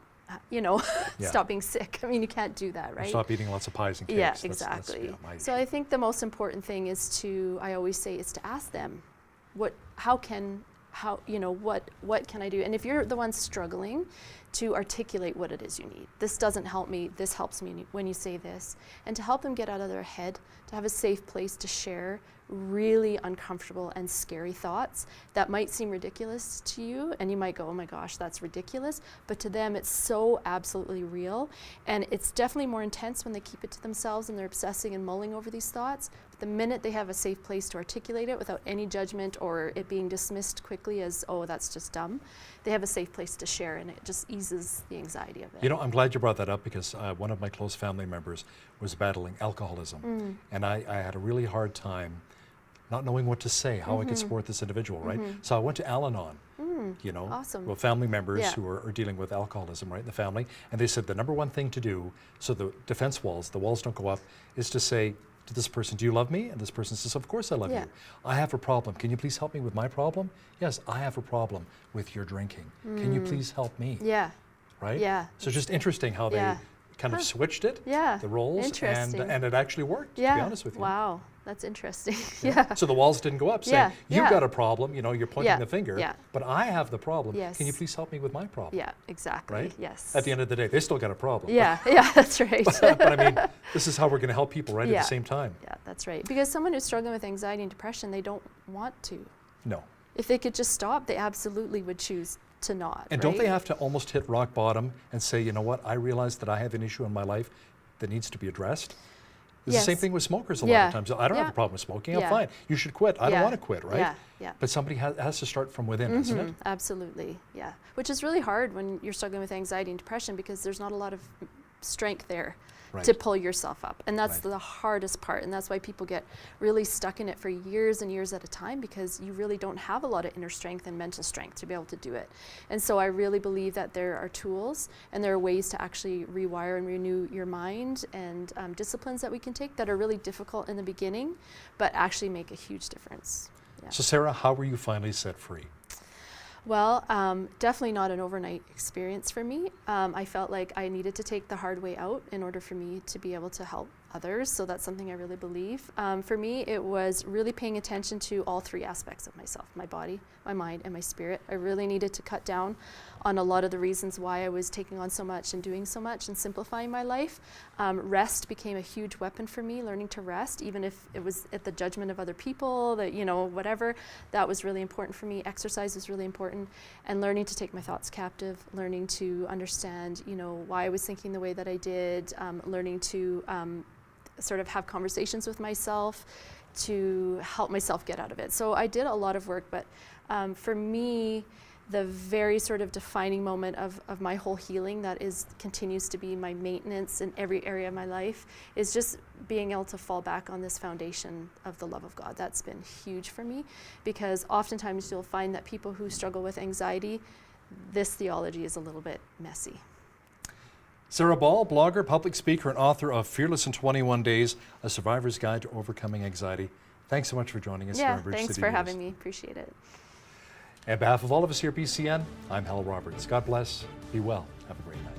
you know, Yeah. stop being sick. I mean, you can't do that, right? Stop eating lots of pies and cakes. Yeah, That's- exactly. yeah, my So I think the most important thing is to, I always say, is to ask them, what can I do? And if you're the one struggling, to articulate what it is you need. This doesn't help me, this helps me when you say this. And to help them get out of their head, to have a safe place to share really uncomfortable and scary thoughts that might seem ridiculous to you, and you might go, oh my gosh, that's ridiculous, but to them it's so absolutely real. And it's definitely more intense when they keep it to themselves and they're obsessing and mulling over these thoughts. But the minute they have a safe place to articulate it without any judgment or it being dismissed quickly as, oh, that's just dumb, they have a safe place to share, and it just eases the anxiety of it. You know, I'm glad you brought that up, because one of my close family members was battling alcoholism, and I had a really hard time not knowing what to say, how I could support this individual, right? So I went to Al-Anon, you know, Awesome. with family members Yeah. who are dealing with alcoholism, right, in the family, and they said the number one thing to do, so the defense walls, the walls don't go up, is to say to this person, do you love me? And this person says, of course I love Yeah. you. I have a problem. Can you please help me with my problem? Yes, I have a problem with your drinking. Can you please help me? Yeah. Right? Yeah. So just interesting how Yeah. they kind of switched it, Yeah. the roles, Interesting. and it actually worked, Yeah. to be honest with you. Wow, that's interesting. Yeah. Yeah. So the walls didn't go up saying, Yeah, you've yeah. got a problem, you know, you're pointing Yeah, the finger, yeah. but I have the problem. Yes. Can you please help me with my problem? Yeah, exactly. Right? Yes. At the end of the day, they still got a problem. Yeah, yeah, that's right. but I mean, this is how we're going to help people, right, Yeah. at the same time. Yeah, that's right. Because someone who's struggling with anxiety and depression, they don't want to. No. If they could just stop, they absolutely would choose to not. And don't they right? have to almost hit rock bottom and say, you know what, I realize that I have an issue in my life that needs to be addressed? It's the same Yes. thing with smokers a lot Yeah. of times. I don't have Yeah. a problem with smoking, Yeah. I'm fine. You should quit. I don't Yeah. want to quit, right? Yeah, yeah. But somebody has to start from within, isn't it? Absolutely, yeah. Which is really hard when you're struggling with anxiety and depression, because there's not a lot of strength there Right. to pull yourself up. And that's Right. the hardest part. And that's why people get really stuck in it for years and years at a time, because you really don't have a lot of inner strength and mental strength to be able to do it. And so I really believe that there are tools and there are ways to actually rewire and renew your mind, and disciplines that we can take that are really difficult in the beginning, but actually make a huge difference. Yeah. So Sarah, how were you finally set free? Well, definitely not an overnight experience for me. I felt like I needed to take the hard way out in order for me to be able to help others. So that's something I really believe. For me, it was really paying attention to all three aspects of myself: my body, my mind, and my spirit. I really needed to cut down on a lot of the reasons why I was taking on so much and doing so much and simplifying my life. Rest became a huge weapon for me, learning to rest, even if it was at the judgment of other people, that, you know, whatever. That was really important for me. Exercise was really important, and learning to take my thoughts captive, learning to understand, you know, why I was thinking the way that I did, learning to sort of have conversations with myself to help myself get out of it. So I did a lot of work, but for me, the very sort of defining moment of my whole healing, that continues to be my maintenance in every area of my life, is just being able to fall back on this foundation of the love of God. That's been huge for me, because oftentimes you'll find that people who struggle with anxiety, this theology is a little bit messy. Sarah Ball, blogger, public speaker, and author of Fearless in 21 Days, A Survivor's Guide to Overcoming Anxiety. Thanks so much for joining us here Yeah, on Bridge thanks City for News. having me. Appreciate it. On behalf of all of us here at BCN, I'm Hal Roberts. God bless, be well, have a great night.